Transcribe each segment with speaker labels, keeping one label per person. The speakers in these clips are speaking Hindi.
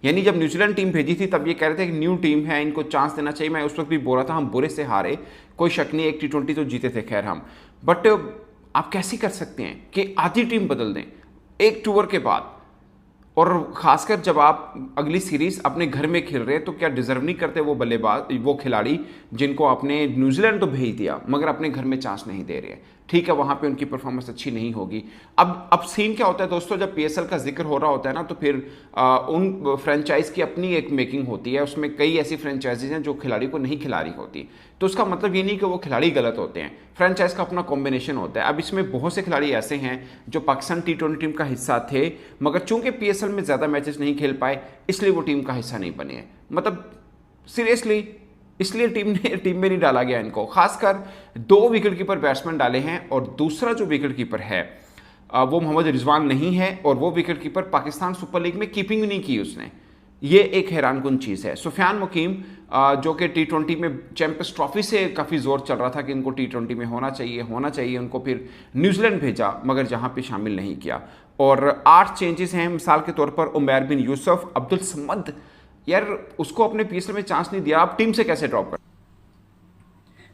Speaker 1: यानी जब न्यूजीलैंड टीम भेजी थी तब ये कह रहे थे कि न्यू टीम है, इनको चांस देना चाहिए। मैं उस वक्त भी बोल रहा था हम बुरे से हारे, कोई शक नहीं, एक T20 तो जीते थे खैर हम, बट आप कैसे कर सकते हैं कि आधी टीम बदल दें एक टूर के बाद, और खासकर जब आप अगली सीरीज अपने घर में खेल रहे हैं, तो क्या डिजर्व नहीं करते वो बल्लेबाज, वो खिलाड़ी जिनको आपने न्यूजीलैंड तो भेज दिया मगर अपने घर में चांस नहीं दे रहे? ठीक है, वहां पे उनकी परफॉर्मेंस अच्छी नहीं होगी। अब सीन क्या होता है दोस्तों, जब पीएसएल का जिक्र हो रहा होता है ना, तो फिर उन फ्रेंचाइज की अपनी एक मेकिंग होती है, उसमें कई ऐसी फ्रेंचाइजीज हैं जो खिलाड़ी को नहीं खिला रही होती। तो उसका मतलब ये नहीं कि वो खिलाड़ी गलत होते हैं, फ्रेंचाइज का अपना कॉम्बिनेशन होता है। अब इसमें बहुत से खिलाड़ी ऐसे हैं जो पाकिस्तान T20 टीम का हिस्सा थे, मगर चूंकि पीएसएल में ज़्यादा मैचेस नहीं खेल पाए इसलिए वो टीम का हिस्सा नहीं बने हैं। मतलब सीरियसली, इसलिए टीम में नहीं डाला गया इनको। खासकर 2 विकेट कीपर बैट्समैन डाले हैं, और दूसरा जो विकेट कीपर है वो मोहम्मद रिजवान नहीं है, और वो wicket keeper Pakistan super league में कीपिंग नहीं की उसने। ये एक हैरानकुन चीज़ है। सुफियान मुकीम जो कि T20 में चैंपियंस ट्रॉफी से काफ़ी जोर चल रहा था कि इनको T20 में होना चाहिए, उनको फिर न्यूजीलैंड भेजा मगर जहां पे शामिल नहीं किया। और 8 चेंजेस हैं, मिसाल के तौर पर उमैर बिन यूसुफ, अब्दुल समद, यार उसको अपने पीएसएल में चांस नहीं दिया, आप टीम से कैसे ड्रॉप कर?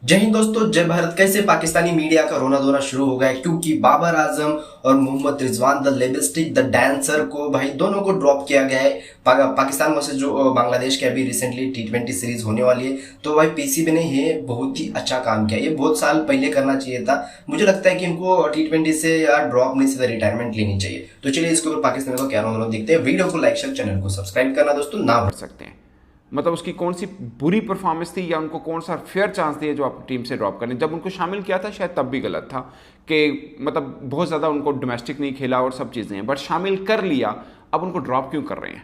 Speaker 2: जय हिंद दोस्तों, जय भारत। कैसे पाकिस्तानी मीडिया का रोना धोना शुरू हो गया है क्योंकि बाबर आजम और Mohammad Rizwan the lipstick the dancer को भाई दोनों को ड्रॉप किया गया है। पाकिस्तान वर्सेस जो बांग्लादेश के अभी रिसेंटली T20 सीरीज होने वाली है, तो भाई पीसीबी ने ये बहुत ही अच्छा काम किया। ये बहुत साल पहले करना चाहिए था। मुझे लगता है कि इनको T20 से यार ड्रॉप नहीं, सीधा रिटायरमेंट लेनी चाहिए। तो चलिए इसके ऊपर पाकिस्तान को क्या रोना देखते हैं। वीडियो को लाइक शेयर, चैनल को सब्सक्राइब करना दोस्तों ना भूल
Speaker 1: सकते हैं। मतलब उसकी कौन सी बुरी परफॉर्मेंस थी, या उनको कौन सा फेयर चांस दिया जो आप टीम से ड्रॉप करें? जब उनको शामिल किया था शायद तब भी गलत था कि मतलब बहुत ज़्यादा उनको डोमेस्टिक नहीं खेला और सब चीज़ें हैं, बट शामिल कर लिया, अब उनको ड्रॉप क्यों कर रहे हैं?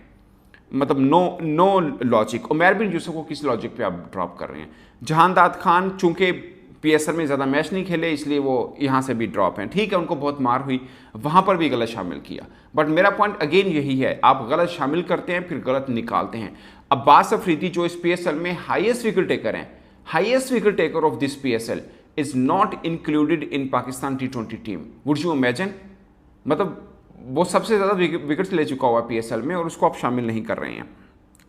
Speaker 1: मतलब नो लॉजिक। उमैर बिन यूसुफ को किस लॉजिक पे आप ड्रॉप कर रहे हैं? जहानदाद खान चूंकि पीएसएल में ज़्यादा मैच नहीं खेले इसलिए वो यहाँ से भी ड्रॉप हैं। ठीक है, उनको बहुत मार हुई, वहाँ पर भी गलत शामिल किया, बट मेरा पॉइंट अगेन यही है, आप गलत शामिल करते हैं फिर गलत निकालते हैं। अब्बास अफरीदी जो इस पीएसएल में हाईएस्ट विकेट टेकर हैं, highest wicket taker of this PSL, is not included in Pakistan T20 team. Would you imagine? मतलब वो सबसे ज़्यादा विकेट्स ले चुका हुआ पीएसएल में और उसको आप शामिल नहीं कर रहे हैं।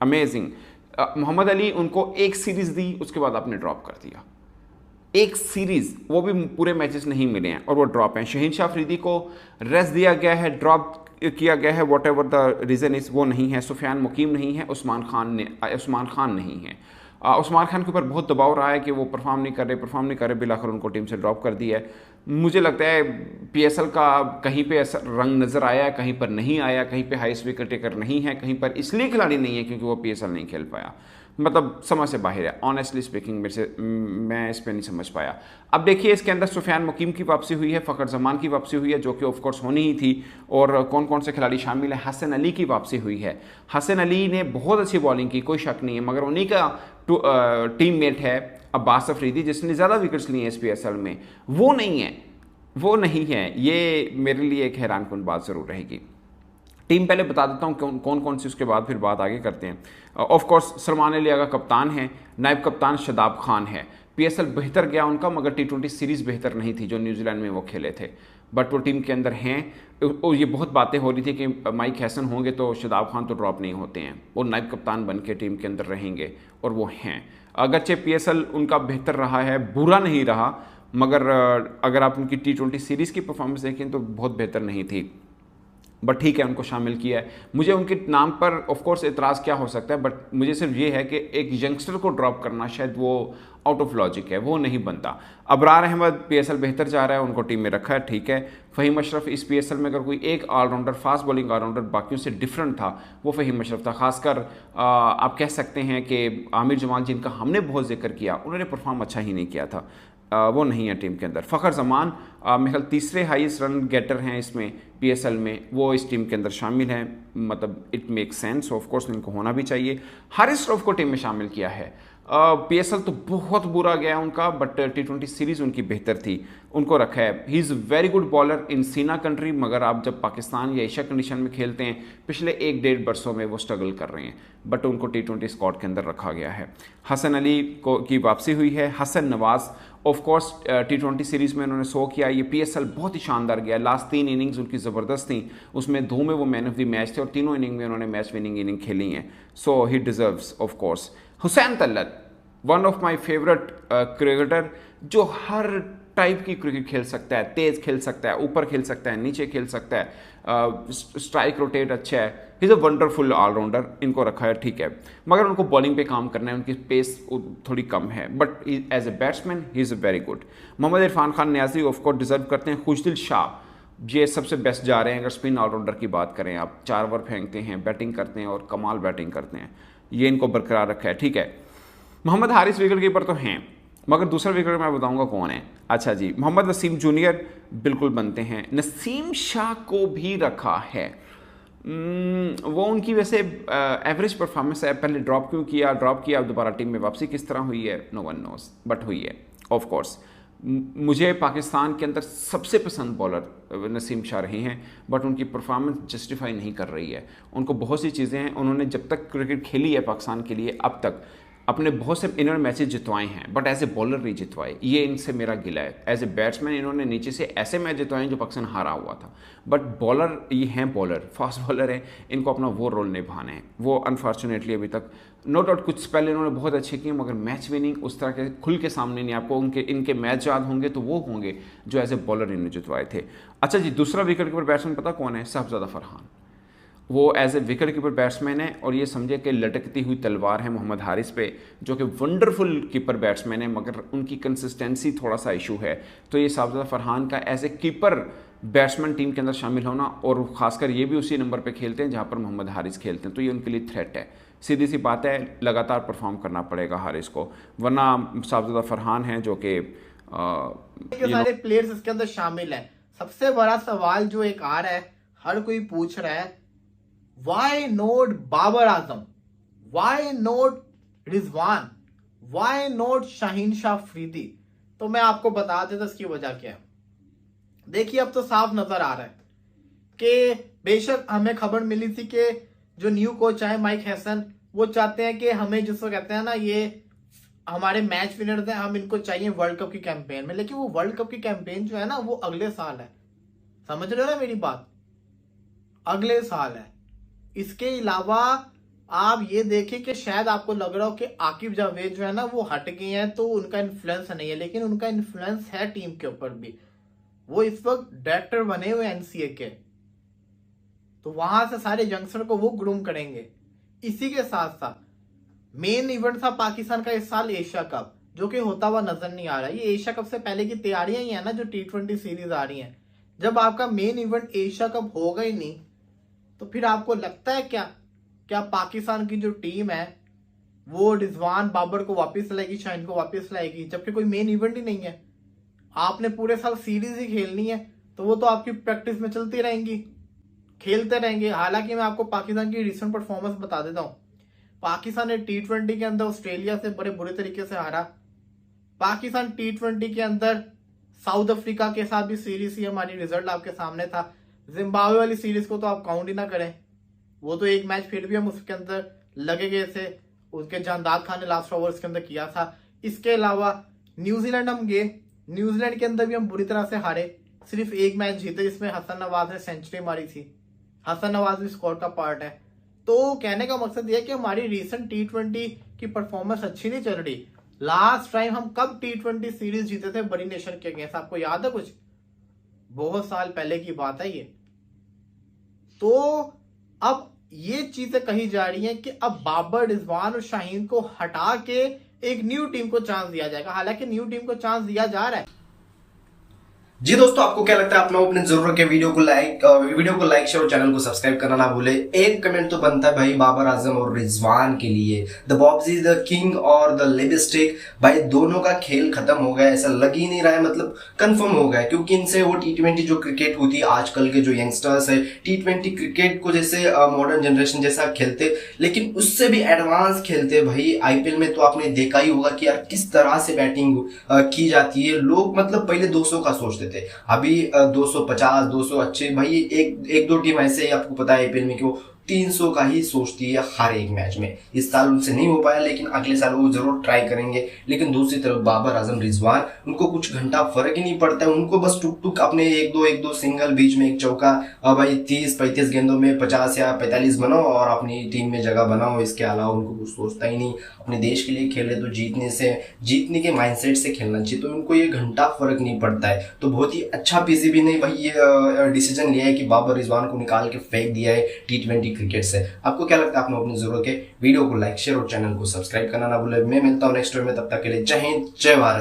Speaker 1: अमेजिंग। मोहम्मद अली, उनको एक सीरीज दी, उसके बाद आपने ड्रॉप कर दिया। एक सीरीज, वो भी पूरे मैचेस नहीं मिले हैं और वो ड्रॉप हैं। शहीन शाह अफरीदी को रेस्ट दिया गया है, ड्रॉप किया गया है, what ever the reason is, वो नहीं है। सुफियान मुकीम नहीं है, उस्मान खान नहीं है। उस्मान खान के ऊपर बहुत दबाव रहा है कि वो परफॉर्म नहीं कर रहे, बिलाखिर उनको टीम से ड्रॉप कर दिया है। मुझे लगता है पीएसएल का कहीं पे ऐसा रंग नज़र आया, कहीं पर नहीं आया, कहीं पे हाईएस्ट विकेट टेकर नहीं है, कहीं पर इसलिए खिलाड़ी नहीं है क्योंकि वो पीएसएल नहीं खेल पाया। मतलब समझ से बाहर है, ऑनेस्टली स्पीकिंग। मैं इस पर नहीं समझ पाया। अब देखिए इसके अंदर सुफियान मुकीम की वापसी हुई है, फ़खर जमान की वापसी हुई है जो कि ऑफकोर्स होनी ही थी, और कौन कौन से खिलाड़ी शामिल है, हसन अली की वापसी हुई है। हसन अली ने बहुत अच्छी बॉलिंग की, कोई शक नहीं है, मगर उन्हीं का टीम मेट है अब्बास अफरीदी जिसने ज़्यादा विकेट्स लिए हैं इस पीएसएल में, वो नहीं है। ये मेरे लिए एक हैरानकुन बात ज़रूर रहेगी। टीम पहले बता देता हूँ कौन कौन सी, उसके बाद फिर बात आगे करते हैं। ऑफ कोर्स सलमान अली आगा कप्तान है, नायब कप्तान शदाब खान है। पीएसएल बेहतर गया उनका, मगर T20 सीरीज़ बेहतर नहीं थी जो न्यूजीलैंड में वो खेले थे, बट वो टीम के अंदर हैं। और ये बहुत बातें हो रही थी कि माइक हैसन होंगे तो शदाब खान तो ड्रॉप नहीं होते हैं, वो नायब कप्तान बन के टीम के अंदर रहेंगे, और वो हैं। अगरचे पीएसएल उनका बेहतर रहा है, बुरा नहीं रहा, मगर अगर आप उनकी T20 सीरीज़ की परफॉर्मेंस देखें तो बहुत बेहतर नहीं थी, बट ठीक है उनको शामिल किया है। मुझे उनके नाम पर ऑफ कोर्स एतराज़ क्या हो सकता है, बट मुझे सिर्फ ये है कि एक यंगस्टर को ड्रॉप करना शायद वो आउट ऑफ लॉजिक है, वो नहीं बनता। अबरार अहमद पीएसएल बेहतर जा रहा है, उनको टीम में रखा है, ठीक है। फ़हीम अशरफ इस पीएसएल में अगर कोई एक ऑलराउंडर, फास्ट बॉलिंग ऑलराउंडर बाकियों से डिफरेंट था वो फ़हीम अशरफ था। खासकर आप कह सकते हैं कि आमिर जमाल जिनका हमने बहुत जिक्र किया, उन्होंने परफॉर्म अच्छा ही नहीं किया था, वो नहीं है टीम के अंदर। फ़खर जमान मेरे ख्याल तीसरे हाईएस्ट रन गेटर हैं इसमें पीएसएल में, वो इस टीम के अंदर शामिल हैं। मतलब it make sense, of course इनको होना भी चाहिए। हारिस रऊफ को टीम में शामिल किया है। पीएसएल तो बहुत बुरा गया उनका, बट T20 सीरीज उनकी बेहतर थी, उनको रखा है। He is very good bowler इन सीना कंट्री, मगर आप जब पाकिस्तान या एशिया कंडीशन में खेलते हैं, पिछले 1-1.5 वर्षों में वो स्ट्रगल कर रहे हैं, बट उनको T20 स्क्वाड के अंदर रखा गया है। हसन अली की वापसी हुई है। Hasan Nawaz of course T20 series में उन्होंने 100 किया। ये पीएसएल बहुत ही शानदार गया, लास्ट 3 इनिंग्स उनकी ज़बरदस्त थी, उसमें 2 में वो मैन ऑफ द मैच थे और तीनों इनिंग में उन्होंने मैच विनिंग इनिंग खेली हैं। So he deserves of course. Hussain Talat, one of my favourite cricketer, जो हर टाइप की क्रिकेट खेल सकता है, तेज़ खेल सकता है, ऊपर खेल सकता है, नीचे खेल सकता है, स्ट्राइक रोटेट अच्छा है, he is a wonderful allrounder. इनको रखा है, ठीक है, मगर उनको बॉलिंग पे काम करना है, उनकी पेस थोड़ी कम है, but as a batsman he is very good. Mohammad Irfan Khan Niazi of course deserve करते हैं। खुशदिल शाह, ये सबसे बेस्ट जा रहे हैं अगर स्पिन ऑलराउंडर की बात करें आप, 4 ओवर फेंकते हैं, बैटिंग करते हैं और कमाल बैटिंग करते हैं, ये इनको बरकरार रखा है, ठीक है। मोहम्मद हारिस विकेट कीपर तो हैं, मगर दूसरा विकेट मैं बताऊंगा कौन है। अच्छा जी, मोहम्मद वसीम जूनियर बिल्कुल बनते हैं। नसीम शाह को भी रखा है। वो उनकी वैसे एवरेज परफॉर्मेंस है, पहले ड्रॉप क्यों किया, ड्रॉप किया, अब दोबारा टीम में वापसी किस तरह हुई है, नो वन नोस, बट हुई है ऑफ कोर्स। मुझे पाकिस्तान के अंदर सबसे पसंद बॉलर नसीम शाह रहे हैं, बट उनकी परफॉर्मेंस जस्टिफाई नहीं कर रही है। उनको बहुत सी चीज़ें हैं, उन्होंने जब तक क्रिकेट खेली है पाकिस्तान के लिए अब तक अपने बहुत से इनर मैचेस जितवाए हैं, बट एज ए बॉलर नहीं जितवाए, ये इनसे मेरा गिला है। एज ए बैट्समैन इन्होंने नीचे से ऐसे मैच जितवाए हैं जो पाकिस्तान हारा हुआ था, बट बॉलर ये हैं, बॉलर फास्ट बॉलर हैं, इनको अपना वो रोल निभाना है। वो अनफॉर्चुनेटली अभी तक नो डाउट कुछ स्पेल इन्होंने बहुत अच्छे किए, मगर मैच विनिंग उस तरह के खुल के सामने नहीं। आपको इनके मैच याद होंगे तो वो होंगे जो एज ए बॉलर इन्होंने जितवाए थे। अच्छा जी, दूसरा विकेट कीपर बैट्समैन पता कौन है? साहबजादा फरहान। वो as a wicket keeper batsman है, और ये समझे कि लटकती हुई तलवार है मोहम्मद हारिस पे, जो कि वंडरफुल कीपर बैट्समैन है, मगर उनकी कंसिस्टेंसी थोड़ा सा इशू है। तो ये साहबजादा फरहान का as a keeper batsman team के अंदर शामिल होना, और खासकर ये भी उसी नंबर पे खेलते हैं जहाँ पर मोहम्मद हारिस खेलते हैं, तो ये उनके लिए थ्रेट है। सीधी सी बात है, लगातार परफॉर्म करना पड़ेगा हारिस को, वरना साहबजादा फरहान हैं जो कि
Speaker 3: सारे प्लेयर्स इसके अंदर शामिल हैं। सबसे बड़ा सवाल जो एक आ रहा है, हर कोई पूछ रहा है, why not Babar Azam, why not Rizwan, why not Shaheen Shah Afridi? तो मैं आपको बता देता इसकी वजह क्या है। देखिए, अब तो साफ नजर आ रहा है कि बेशक हमें खबर मिली थी कि जो न्यू कोच आए माइक हैसन, वो चाहते हैं कि हमें जिसको कहते हैं ना, ये हमारे मैच विनर्स हैं, हम इनको चाहिए वर्ल्ड कप की कैंपेन में। लेकिन वो वर्ल्ड कप की कैंपेन जो है ना, वो अगले साल है। समझ रहे हो ना मेरी बात? अगले साल है। इसके अलावा आप ये देखिए कि शायद आपको लग रहा हो कि आकिब जावेद जो है ना वो हट गए हैं, तो उनका इन्फ्लुएंस नहीं है, लेकिन उनका इन्फ्लुएंस है टीम के ऊपर भी। वो इस वक्त डायरेक्टर बने हुए एनसीए के, तो वहां से सारे यंगस्टर को वो ग्रूम करेंगे। इसी के साथ साथ मेन इवेंट था पाकिस्तान का इस साल एशिया कप, जो कि होता हुआ नजर नहीं आ रहा। ये एशिया कप से पहले की तैयारियां ही है ना, जो T20 सीरीज आ रही है। जब आपका मेन इवेंट एशिया कप होगा ही नहीं, तो फिर आपको लगता है क्या पाकिस्तान की जो टीम है वो रिजवान बाबर को वापस लाएगी, शाहीन को वापस लाएगी, जबकि कोई मेन इवेंट ही नहीं है? आपने पूरे साल सीरीज ही खेलनी है, तो वो तो आपकी प्रैक्टिस में चलती रहेंगी, खेलते रहेंगे। हालांकि मैं आपको पाकिस्तान की रिसेंट परफॉर्मेंस बता देता हूं। पाकिस्तान ने T20 के अंदर ऑस्ट्रेलिया से बड़े बुरे तरीके से हारा। पाकिस्तान T20 के अंदर साउथ अफ्रीका के साथ भी सीरीज ही हमारी रिजल्ट आपके सामने था। जिम्बाब्वे वाली सीरीज को तो आप काउंट ही ना करें, वो तो एक मैच फिर भी हम उसके अंदर लगे गए थे, उसके जानदाद खान ने लास्ट ओवर्स के अंदर किया था। इसके अलावा न्यूजीलैंड हम गए, न्यूजीलैंड के अंदर भी हम बुरी तरह से हारे, सिर्फ एक मैच जीते जिसमें हसन नवाज ने सेंचुरी मारी थी। हसन नवाज भी स्क्वाड का पार्ट है। तो कहने का मकसद यह है कि हमारी रिसेंट T20 की परफॉर्मेंस अच्छी नहीं चल रही। लास्ट टाइम हम कब T20 सीरीज जीते थे बड़ी नेशन के अगेंस्ट, आपको याद है कुछ? बहुत साल पहले की बात है ये। तो अब ये चीजें कही जा रही हैं कि अब बाबर, रिजवान और शाहीन को हटा के एक न्यू टीम को चांस दिया जाएगा। हालांकि न्यू टीम को चांस दिया जा रहा है,
Speaker 2: जी दोस्तों, आपको क्या लगता है? अपना अपने जरूर के वीडियो को लाइक शेयर और चैनल को सब्सक्राइब करना ना भूले। एक कमेंट तो बनता है भाई बाबर आजम और रिजवान के लिए। द बॉब्जी द किंग और द लिपस्टिक, भाई दोनों का खेल खत्म हो गया, ऐसा लग ही नहीं रहा है, मतलब कंफर्म हो गया, क्योंकि इनसे वो T20 जो क्रिकेट होती है, आजकल के जो यंगस्टर्स है T20 क्रिकेट को जैसे मॉडर्न जनरेशन जैसा खेलते, लेकिन उससे भी एडवांस खेलते भाई। आईपीएल में तो आपने देखा ही होगा कि यार किस तरह से बैटिंग की जाती है। लोग मतलब पहले 200 का सोचते थे, अभी 250 200 अच्छे भाई। एक दो टीम ऐसे ही आपको पता है आईपीएल में कि वो 300 का ही सोचती है हर एक मैच में। इस साल उनसे नहीं हो पाया, लेकिन अगले साल वो जरूर ट्राई करेंगे। लेकिन दूसरी तरफ बाबर आजम रिजवान, उनको कुछ घंटा फर्क ही नहीं पड़ता है, उनको बस टुक टुक अपने एक दो सिंगल, बीच में एक चौका, भाई 30-35 गेंदों में 50 या 45 बनाओ और अपनी टीम में जगह बनाओ। इसके अलावा उनको कुछ सोचता ही नहीं। अपने देश के लिए खेले तो जीतने के माइंडसेट से खेलना चाहिए, तो उनको ये घंटा फर्क नहीं पड़ता है। तो बहुत ही अच्छा पीसीबी ने भाई ये डिसीजन लिया है कि बाबर रिजवान को निकाल के फेंक दिया है T20 क्रिकेट से। आपको क्या लगता है? आपने अपनी जरूरत के वीडियो को लाइक शेयर और चैनल को सब्सक्राइब करना ना भूले। मैं मिलता हूँ नेक्स्ट वीडियो में, तब तक के लिए जय हिंद जय भारत।